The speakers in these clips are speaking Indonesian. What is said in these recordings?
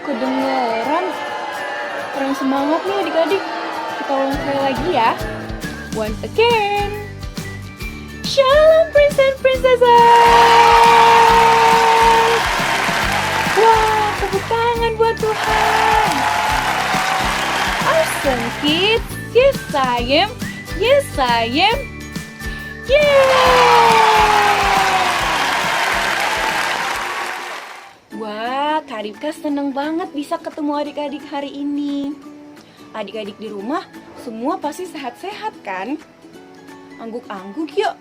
kedengeran. Kurang semangat nih adik-adik. Kita ulang sekali lagi ya. Once again. Shalom Prince and Princesses. Wah, tepuk tangan buat Tuhan. Awesome kids. Yes I am. Yes I am. Wah, Kak Ripka seneng banget bisa ketemu adik-adik hari ini. Adik-adik di rumah semua pasti sehat-sehat kan? Angguk-angguk yuk.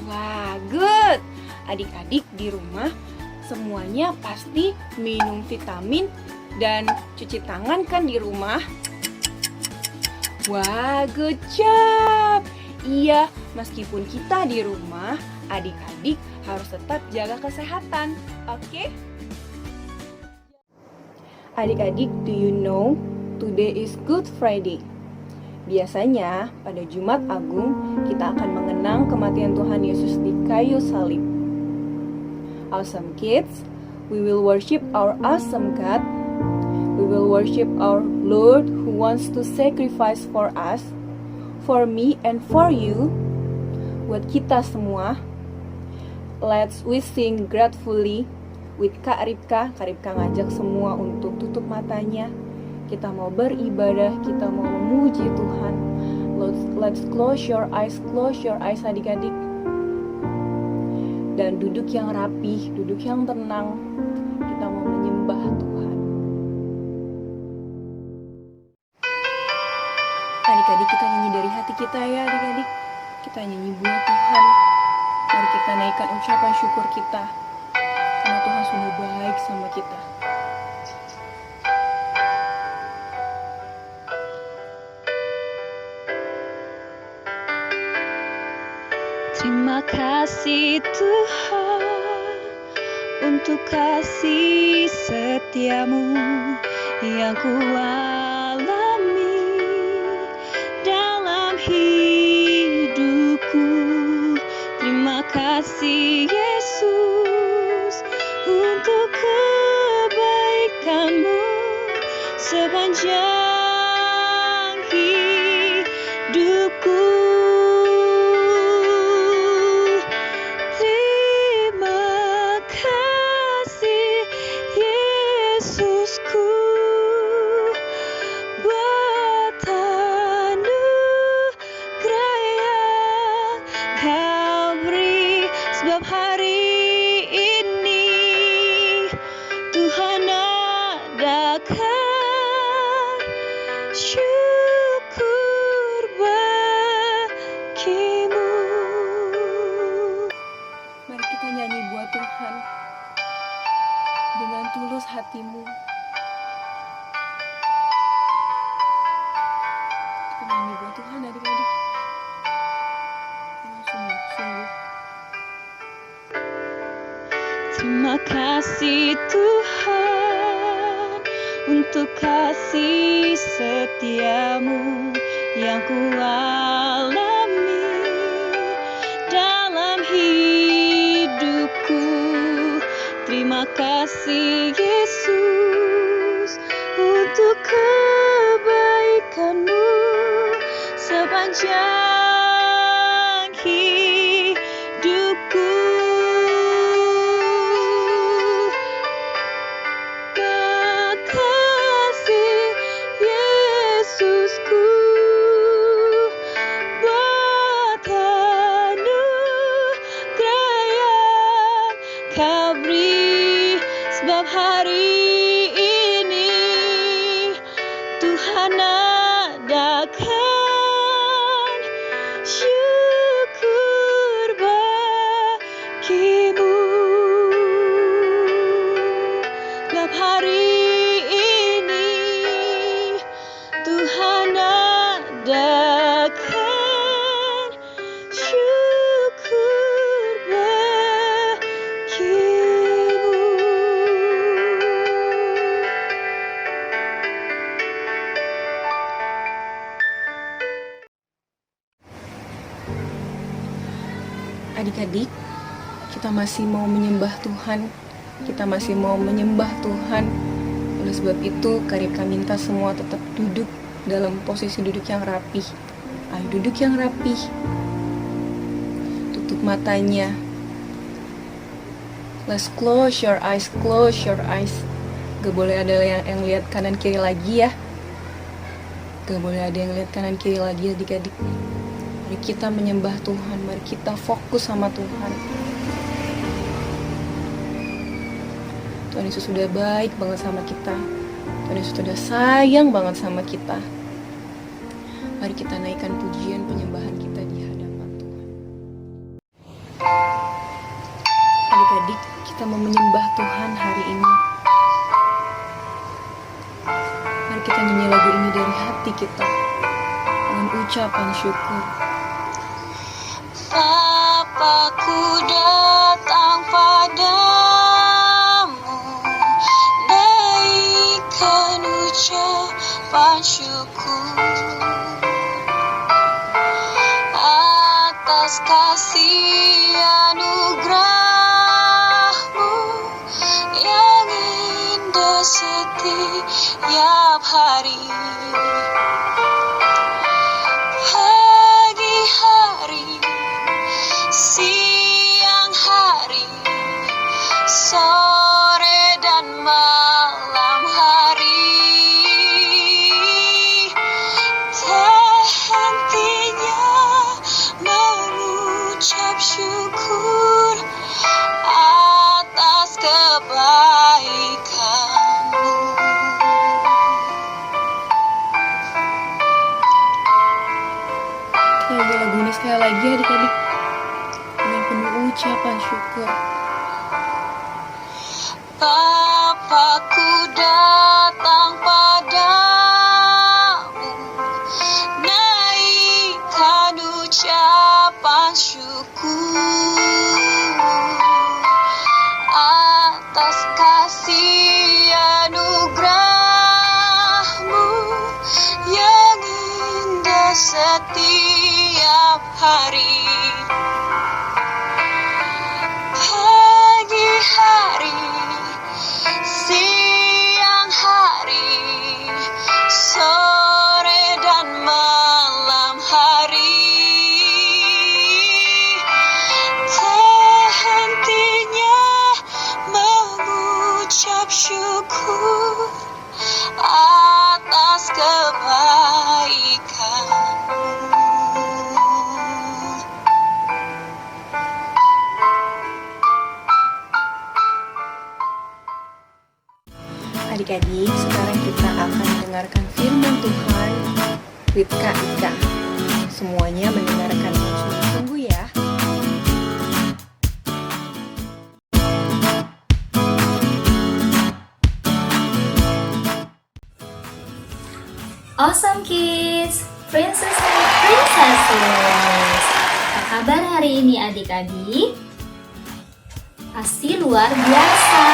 Wah, good. Adik-adik di rumah semuanya pasti minum vitamin dan cuci tangan kan di rumah? Wah, good job. Iya, meskipun kita di rumah, adik-adik harus tetap jaga kesehatan, oke? Adik-adik, do you know today is Good Friday? Biasanya pada Jumat Agung kita akan mengenang kematian Tuhan Yesus di kayu salib. Awesome kids, we will worship our awesome God. We will worship our Lord who wants to sacrifice for us, for me and for you. Buat kita semua, let's we sing gratefully with Kak Ripka. Kak Ripka ngajak semua untuk tutup matanya. Kita mau beribadah, kita mau memuji Tuhan. Let's close your eyes adik-adik. Dan duduk yang rapih, duduk yang tenang. Kita mau menyembah Tuhan. Adik-adik, kita nyanyi dari hati kita ya adik-adik. Kita nyanyi buat Tuhan. Mari kita naikkan ucapan syukur kita, karena Tuhan sudah baik sama kita. Terima kasih Tuhan untuk kasih setiamu yang kualami dalam hidupku. Terima kasih Yesus untuk kebaikanmu sepanjang hidupku. Terima kasih Yesusku buat anugerah yang Kau beri, sebab hari ini Tuhan adakan syukur bagimu. Mari kita nyanyi buat Tuhan dengan tulus hatimu. Kita nyanyi buat Tuhan adik-adik. Sungguh-sungguh. Terima kasih Tuhan untuk kasih setiamu yang kualami dalam hidupku. Terima kasih Yesus untuk kebaikanmu sepanjang hidupku. Makasih Yesusku buat anugerah yang Kau beri, sebab hari ini Tuhan adakan syukur bagimu. Sebab hari ini Tuhan adakan syukur bagimu. Adik-adik, kita masih mau menyembah Tuhan kita masih mau menyembah Tuhan. Oleh sebab itu, Kak Rika minta semua tetap duduk dalam posisi duduk yang rapih. Ayo duduk yang rapih. Tutup matanya. Let's close your eyes, close your eyes. Gak boleh ada yang lihat kanan kiri lagi ya. Gak boleh ada yang lihat kanan kiri lagi adik-adik. Mari kita menyembah Tuhan, mari kita fokus sama Tuhan. Tuhan Yesus sudah baik banget sama kita. Tuhan Yesus sudah sayang banget sama kita. Mari kita naikkan pujian penyembahan kita di hadapan Tuhan. Adik-adik, kita mau menyembah Tuhan hari ini. Mari kita nyanyi lagu ini dari hati kita dengan ucapan syukur. Bapakku datang padamu, naikkan ucapan syukur atas kasih anugerah-Mu yang indah setiap hari. Pagi hari, siang hari, sore dan malam hari, tak hentinya mengucap syukur atas kebaikan-Mu. Kita nyanyi lagu ini sekali lagi adik-adik dengan penuh ucapan syukur. Bapakku datang padamu, naikkan ucapan syukur atas kasih anugerah-Mu yang indah setiap hari. Pagi hari, siang hari, sore dan malam hari, tak hentinya mengucap syukur atas kebaikan-Mu. Adik-adik, sekarang kita akan mendengarkan firman Tuhan with Kak Ika. Semuanya mendengarkan, tunggu ya. Awesome kids, princess and princesses. Apa kabar hari ini adik-adik? Pasti luar biasa.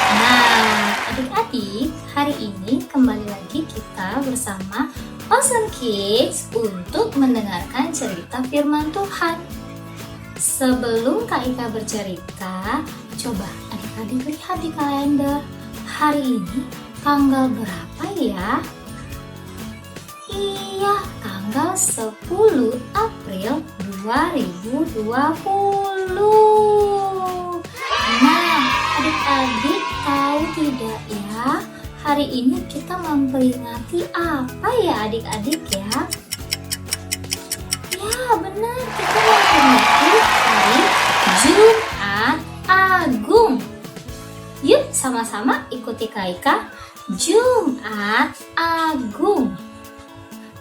Nah, adik-adik, hari ini kembali lagi kita bersama Awesome Kids untuk mendengarkan cerita firman Tuhan. Sebelum Kak Ika bercerita, coba adik-adik lihat di kalender. Hari ini tanggal berapa ya? Iya, tanggal 10 April 2020. Nah, adik-adik tahu tidak ya, hari ini kita memperingati apa ya adik-adik ya? Ya benar, kita memperingati hari Jumat Agung. Yuk sama-sama ikuti Kak Ika, Jumat Agung.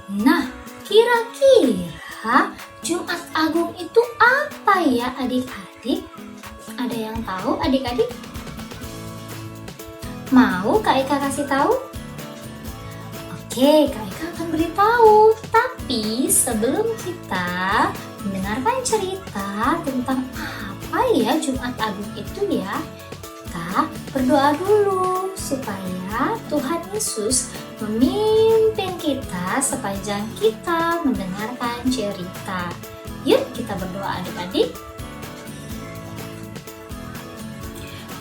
Nah, kira-kira Jumat Agung itu apa ya adik-adik? Ada yang tahu adik-adik? Mau Kak Ika kasih tahu? Oke, Kak Ika akan beritahu. Tapi sebelum kita mendengarkan cerita tentang apa ya Jumat Agung itu ya, kita berdoa dulu supaya Tuhan Yesus memimpin kita sepanjang kita mendengarkan cerita. Yuk kita berdoa adik-adik.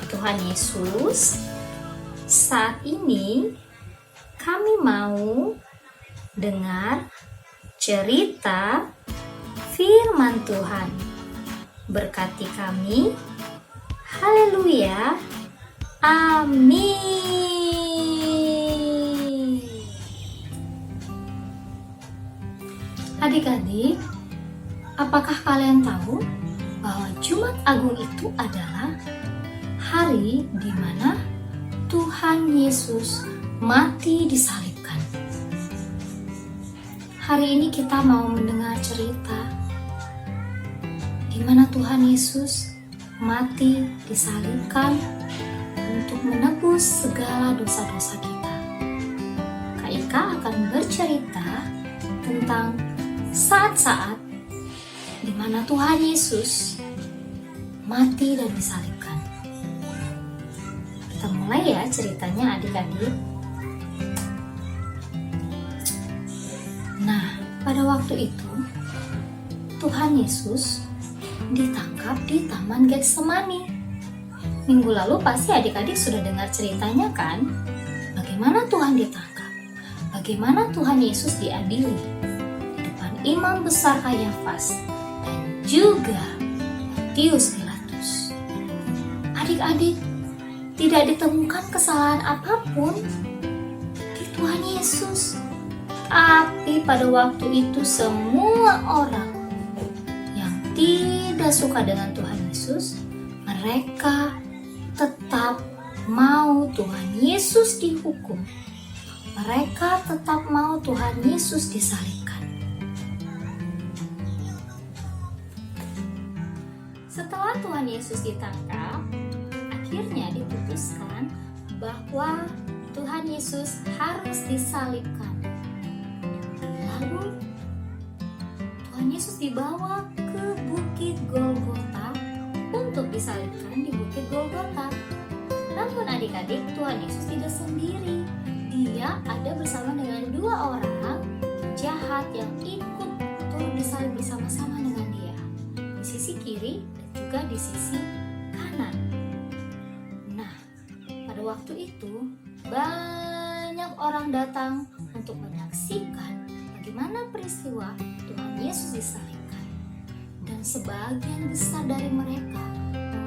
Tuhan Yesus, saat ini kami mau dengar cerita firman Tuhan. Berkati kami. Haleluya. Amin. Adik-adik, apakah kalian tahu bahwa Jumat Agung itu adalah hari di mana Tuhan Yesus mati disalibkan? Hari ini kita mau mendengar cerita di mana Tuhan Yesus mati disalibkan untuk menebus segala dosa-dosa kita. Kak Ika akan bercerita tentang saat-saat di mana Tuhan Yesus mati dan disalibkan. Kita mulai ya ceritanya adik-adik. Nah, pada waktu itu Tuhan Yesus ditangkap di Taman Getsemani. Minggu lalu pasti adik-adik sudah dengar ceritanya kan? Bagaimana Tuhan ditangkap? Bagaimana Tuhan Yesus diadili di depan Imam Besar Kayafas dan juga Pontius Pilatus. Adik-adik, tidak ditemukan kesalahan apapun di Tuhan Yesus. Tapi pada waktu itu semua orang yang tidak suka dengan Tuhan Yesus, mereka tetap mau Tuhan Yesus dihukum. Mereka tetap mau Tuhan Yesus disalibkan. Setelah Tuhan Yesus ditangkap, akhirnya diputuskan bahwa Tuhan Yesus harus disalibkan. Lalu Tuhan Yesus dibawa ke Bukit Golgota untuk disalibkan di Bukit Golgota. Namun adik-adik, Tuhan Yesus tidak sendiri. Dia ada bersama dengan dua orang jahat yang ikut turut disalib bersama-sama dengan dia, di sisi kiri dan juga di sisi kanan. Nah, pada waktu itu banyak orang datang untuk menyaksikan bagaimana peristiwa Tuhan Yesus disalibkan. Dan sebagian besar dari mereka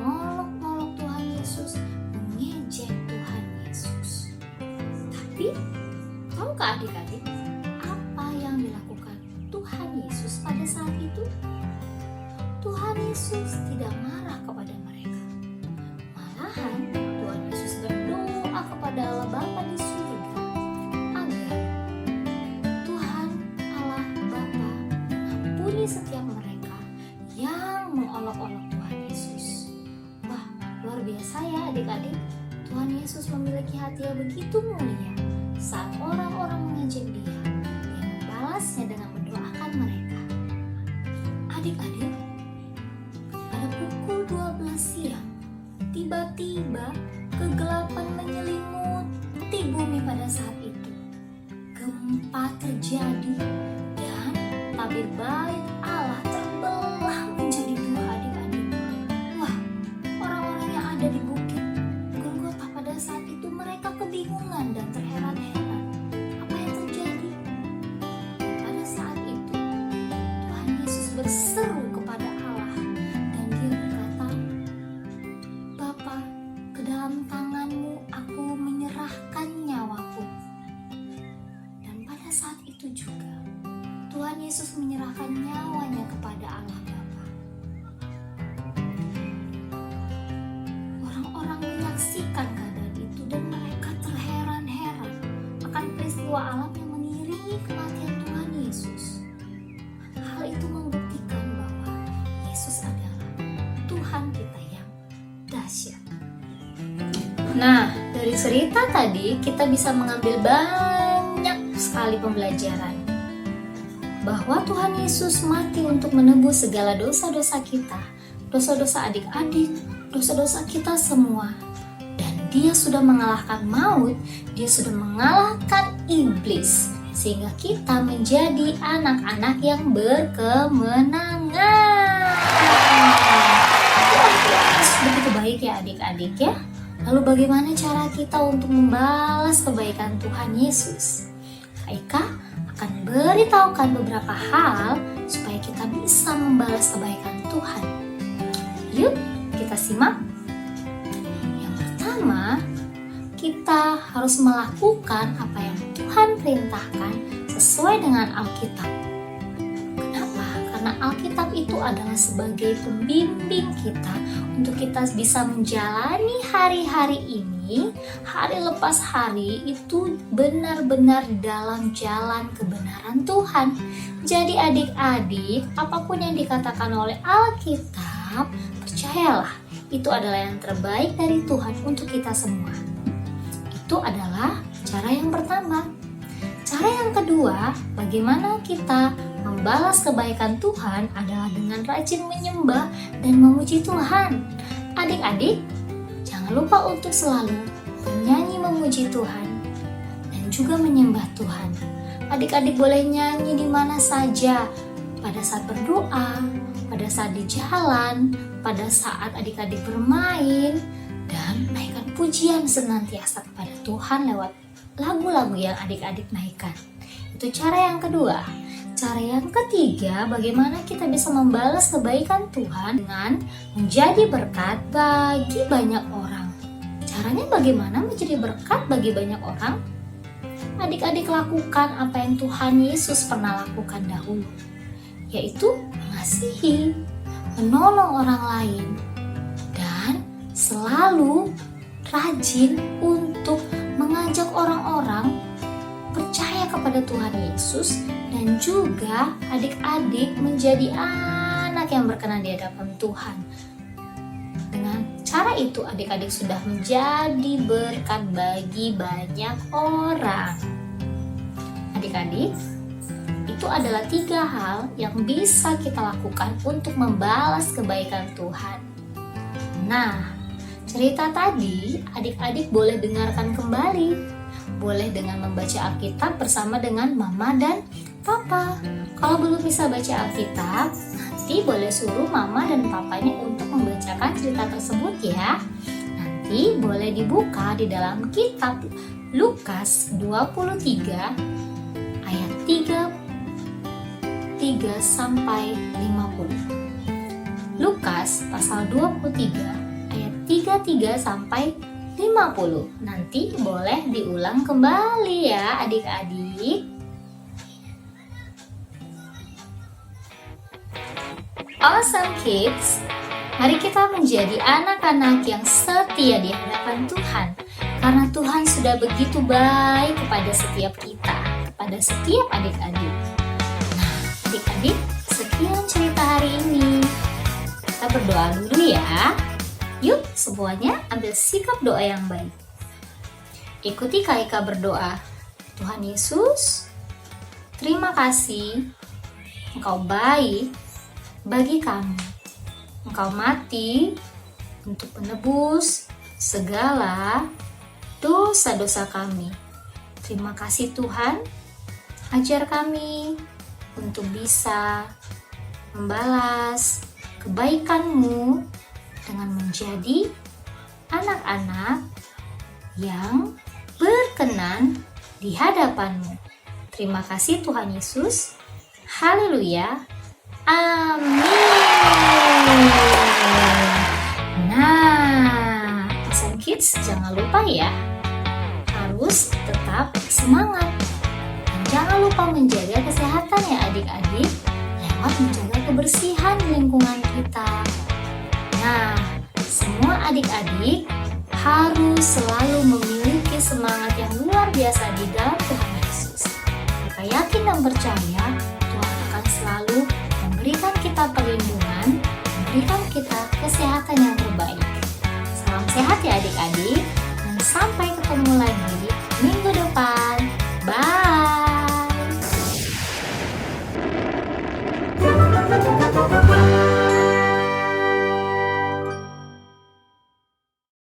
mengolok-olok Tuhan Yesus, mengejek Tuhan Yesus. Tapi, tahukah adik-adik apa yang dilakukan Tuhan Yesus pada saat itu? Tuhan Yesus tidak marah kepada mereka. Malahan Tuhan Yesus berdoa kepada Allah Bapa di surga agar Tuhan Allah Bapa mengampuni setiap mereka yang mengolok-olok Tuhan Yesus. Wah, luar biasa ya adik-adik. Tuhan Yesus memiliki hati yang begitu mulia. Saat orang-orang mengejek dia membalasnya dengan mendoakan mereka. Adik-adik, pada pukul 12 siang, tiba-tiba kegelapan menyelimuti bumi pada saat itu. Gempa terjadi dan tabir bait Allah terbelah menjadi dua adik-adik. Wah, orang-orang yang ada di Bukit Golgota pada saat itu mereka kebingungan dan terheran-heran. Apa yang terjadi? Pada saat itu Tuhan Yesus berseru kepada Allah dan dia berkata, "Bapa, ke dalam tangan-Mu aku menyerahkan nyawaku." Dan pada saat itu juga Tuhan Yesus menyerahkan nyawanya kepada Allah Bapa. Orang-orang menyaksikan keadaan itu dan mereka terheran-heran akan peristiwa alam yang mengiringi kematian Tuhan Yesus. Hal itu membuktikan bahwa Yesus adalah Tuhan kita yang dahsyat. Nah, dari cerita tadi kita bisa mengambil banyak sekali pembelajaran. Bahwa Tuhan Yesus mati untuk menebus segala dosa-dosa kita, dosa-dosa adik-adik, dosa-dosa kita semua. Dan dia sudah mengalahkan maut, dia sudah mengalahkan iblis, sehingga kita menjadi anak-anak yang berkemenangan. Tuhan Yesus begitu baik ya ya adik-adik ya. Lalu bagaimana cara kita untuk membalas kebaikan Tuhan Yesus? Aika akan beritahukan beberapa hal supaya kita bisa membalas kebaikan Tuhan. Yuk kita simak. Yang pertama, kita harus melakukan apa yang Tuhan perintahkan sesuai dengan Alkitab. Kenapa? Karena Alkitab itu adalah sebagai pembimbing kita untuk kita bisa menjalani hari-hari ini, hari lepas hari itu benar-benar dalam jalan kebenaran Tuhan. Jadi adik-adik, apapun yang dikatakan oleh Alkitab, percayalah, itu adalah yang terbaik dari Tuhan untuk kita semua. Itu adalah cara yang pertama. Cara yang kedua, bagaimana kita membalas kebaikan Tuhan adalah dengan rajin menyembah dan memuji Tuhan. Adik-adik, jangan lupa untuk selalu bernyanyi memuji Tuhan dan juga menyembah Tuhan. Adik-adik boleh nyanyi di mana saja, pada saat berdoa, pada saat di jalan, pada saat adik-adik bermain, dan naikkan pujian senantiasa kepada Tuhan lewat lagu-lagu yang adik-adik naikkan. Itu cara yang kedua. Cara yang ketiga, bagaimana kita bisa membalas kebaikan Tuhan dengan menjadi berkat bagi banyak orang. Caranya bagaimana menjadi berkat bagi banyak orang? Adik-adik lakukan apa yang Tuhan Yesus pernah lakukan dahulu, yaitu mengasihi, menolong orang lain, dan selalu rajin untuk mengajak orang-orang percaya kepada Tuhan Yesus dan juga adik-adik menjadi anak yang berkenan di hadapan Tuhan. Dengan cara itu adik-adik sudah menjadi berkat bagi banyak orang. Adik-adik, itu adalah 3 hal yang bisa kita lakukan untuk membalas kebaikan Tuhan. Nah, cerita tadi adik-adik boleh dengarkan kembali. Boleh dengan membaca Alkitab bersama dengan Mama dan Papa. Kalau belum bisa baca Alkitab, nanti boleh suruh Mama dan Papanya untuk membacakan cerita tersebut ya. Nanti boleh dibuka di dalam kitab Lukas 23 ayat 3 sampai 50. Lukas pasal 23 ayat 33 sampai 50. Nanti boleh diulang kembali ya adik-adik. Awesome kids, mari kita menjadi anak-anak yang setia di hadapan Tuhan. Karena Tuhan sudah begitu baik kepada setiap kita, kepada setiap adik-adik. Nah adik-adik, sekian cerita hari ini. Kita berdoa dulu ya. Yuk semuanya ambil sikap doa yang baik. Ikuti Kaika berdoa. Tuhan Yesus, terima kasih Engkau baik bagi kami. Engkau mati untuk menebus segala dosa-dosa kami. Terima kasih Tuhan, ajar kami untuk bisa membalas kebaikan-Mu dengan menjadi anak-anak yang berkenan di hadapan-Mu. Terima kasih Tuhan Yesus. Haleluya. Amin. Nah, Awesome Kids jangan lupa ya, harus tetap semangat. Dan jangan lupa menjaga kesehatan ya adik-adik, lewat menjaga kebersihan di lingkungan kita. Nah, semua adik-adik harus selalu memiliki semangat yang luar biasa di dalam Tuhan Yesus. Maka yakin dan percaya Tuhan akan selalu memberikan kita perlindungan, memberikan kita kesehatan yang terbaik. Salam sehat ya adik-adik, dan sampai ketemu lagi minggu depan. Bye!